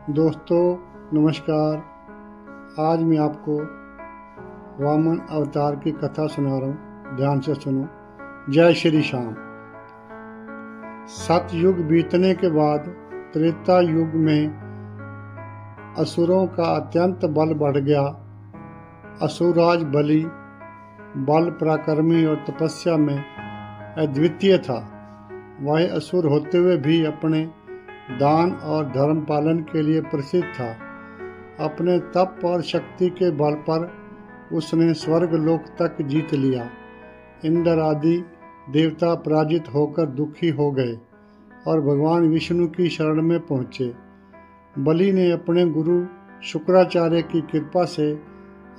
दोस्तों नमस्कार। आज मैं आपको वामन अवतार की कथा सुना रहा हूँ, ध्यान से सुनो। जय श्री श्याम। सतयुग बीतने के बाद त्रेता युग में असुरों का अत्यंत बल बढ़ गया। असुरराज बलि बल पराक्रमी और तपस्या में अद्वितीय था। वह असुर होते हुए भी अपने दान और धर्म पालन के लिए प्रसिद्ध था। अपने तप और शक्ति के बल पर उसने स्वर्ग लोक तक जीत लिया। इंद्र आदि देवता पराजित होकर दुखी हो गए और भगवान विष्णु की शरण में पहुँचे। बलि ने अपने गुरु शुक्राचार्य की कृपा से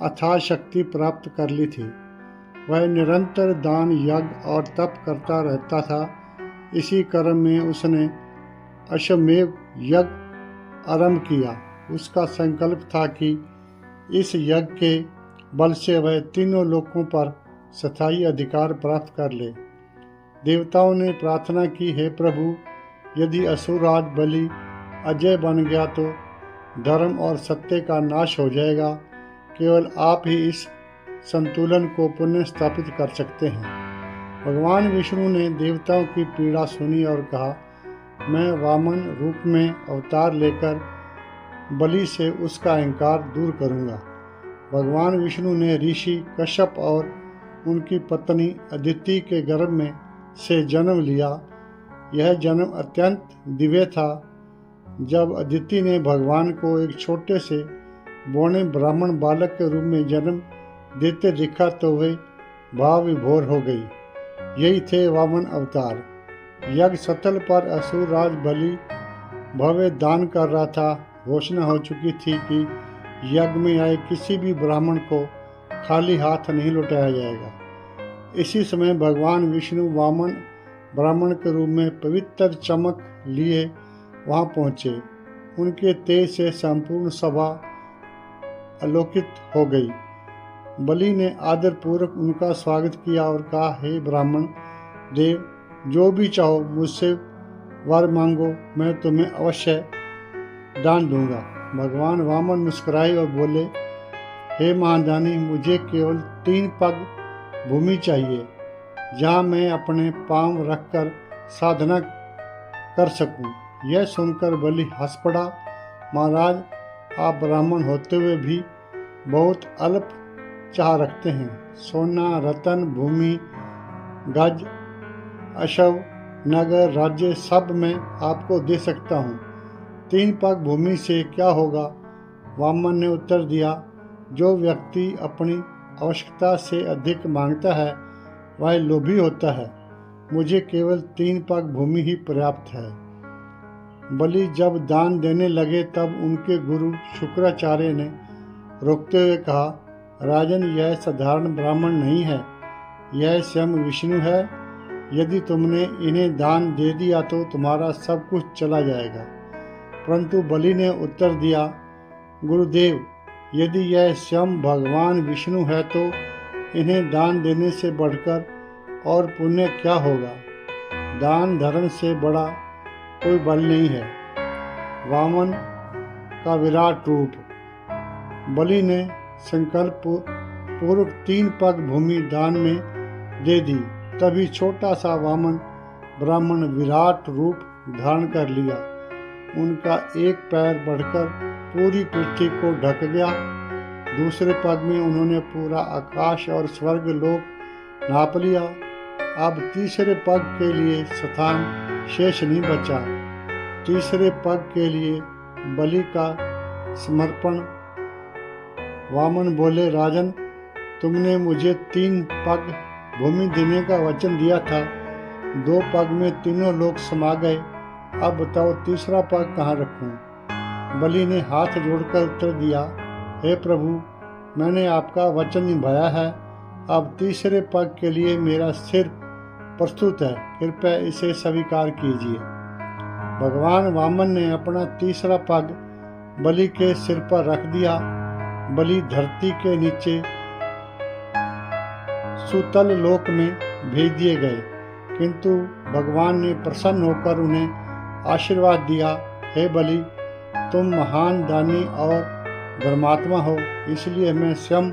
अथाह शक्ति प्राप्त कर ली थी। वह निरंतर दान यज्ञ और तप करता रहता था। इसी क्रम में उसने अश्वमेध यज्ञ आरंभ किया। उसका संकल्प था कि इस यज्ञ के बल से वह तीनों लोकों पर स्थायी अधिकार प्राप्त कर ले। देवताओं ने प्रार्थना की, हे प्रभु, यदि असुरराज बलि अजय बन गया तो धर्म और सत्य का नाश हो जाएगा। केवल आप ही इस संतुलन को पुनः स्थापित कर सकते हैं। भगवान विष्णु ने देवताओं की पीड़ा सुनी और कहा, मैं वामन रूप में अवतार लेकर बलि से उसका अहंकार दूर करूंगा। भगवान विष्णु ने ऋषि कश्यप और उनकी पत्नी अदिति के गर्भ में से जन्म लिया। यह जन्म अत्यंत दिव्य था। जब अदिति ने भगवान को एक छोटे से बौने ब्राह्मण बालक के रूप में जन्म देते देखा तो वे भाव विभोर हो गई। यही थे वामन अवतार। यज्ञ स्थल पर असुरराज बलि भव्य दान कर रहा था। घोषणा हो चुकी थी कि यज्ञ में आए किसी भी ब्राह्मण को खाली हाथ नहीं लौटाया जाएगा। इसी समय भगवान विष्णु वामन ब्राह्मण के रूप में पवित्र चमक लिए वहां पहुंचे। उनके तेज से संपूर्ण सभा आलोकित हो गई। बलि ने आदरपूर्वक उनका स्वागत किया और कहा, हे ब्राह्मण देव, जो भी चाहो मुझसे वर मांगो, मैं तुम्हें अवश्य दान दूंगा। भगवान वामन मुस्कुराए और बोले, हे महादानी, मुझे केवल 3 पग भूमि चाहिए जहां मैं अपने पांव रखकर साधना कर सकूं। यह सुनकर बलि हंस पड़ा, महाराज, आप ब्राह्मण होते हुए भी बहुत अल्प चाह रखते हैं। सोना, रतन, भूमि, गज, अश्व, नगर, राज्य सब मैं आपको दे सकता हूँ। 3 पग भूमि से क्या होगा? वामन ने उत्तर दिया, जो व्यक्ति अपनी आवश्यकता से अधिक मांगता है वह लोभी होता है। मुझे केवल 3 पग भूमि ही पर्याप्त है। बलि जब दान देने लगे तब उनके गुरु शुक्राचार्य ने रोकते हुए कहा, राजन, यह साधारण ब्राह्मण नहीं है, यह स्वयं विष्णु है। यदि तुमने इन्हें दान दे दिया तो तुम्हारा सब कुछ चला जाएगा। परंतु बलि ने उत्तर दिया, गुरुदेव, यदि यह स्वयं भगवान विष्णु है तो इन्हें दान देने से बढ़कर और पुण्य क्या होगा? दान धर्म से बड़ा कोई बल नहीं है। वामन का विराट रूप। बलि ने संकल्प पूर्वक 3 पग भूमि दान में दे दी। तभी छोटा सा वामन ब्राह्मण विराट रूप धारण कर लिया। उनका एक पैर बढ़कर पूरी पृथ्वी को ढक गया। दूसरे पग में उन्होंने पूरा आकाश और स्वर्ग लोक नाप लिया। अब तीसरे पग के लिए स्थान शेष नहीं बचा। तीसरे पग के लिए बलि का समर्पण। वामन बोले, राजन, तुमने मुझे 3 पग भूमि देने का वचन दिया था। 2 पग में तीनों लोग समा गए। अब बताओ तीसरा पग कहाँ रखूं? बलि ने हाथ जोड़कर उत्तर दिया, हे प्रभु, मैंने आपका वचन निभाया है। अब तीसरे पग के लिए मेरा सिर प्रस्तुत है, कृपया इसे स्वीकार कीजिए। भगवान वामन ने अपना तीसरा पग बलि के सिर पर रख दिया। बलि धरती के नीचे सुतल लोक में भेज दिए गए, किंतु भगवान ने प्रसन्न होकर उन्हें आशीर्वाद दिया, हे बलि, तुम महान दानी और धर्मात्मा हो, इसलिए मैं स्वयं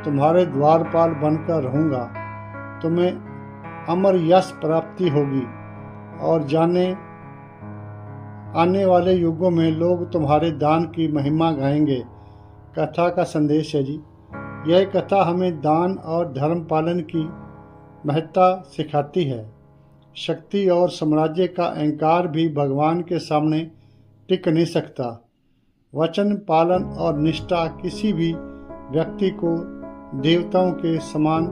तुम्हारे द्वारपाल बनकर रहूँगा। तुम्हें अमर यश प्राप्ति होगी और आने वाले युगों में लोग तुम्हारे दान की महिमा गाएंगे। कथा का संदेश है जी। यह कथा हमें दान और धर्म पालन की महत्ता सिखाती है। शक्ति और साम्राज्य का अहंकार भी भगवान के सामने टिक नहीं सकता। वचन पालन और निष्ठा किसी भी व्यक्ति को देवताओं के समान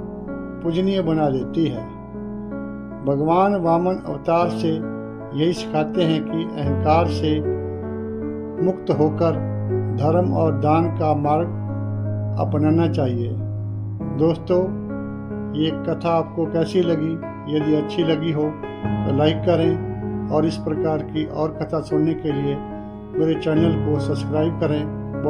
पूजनीय बना देती है। भगवान वामन अवतार से यही सिखाते हैं कि अहंकार से मुक्त होकर धर्म और दान का मार्ग अपनाना चाहिए। दोस्तों, ये कथा आपको कैसी लगी? यदि अच्छी लगी हो तो लाइक करें और इस प्रकार की और कथा सुनने के लिए मेरे चैनल को सब्सक्राइब करें।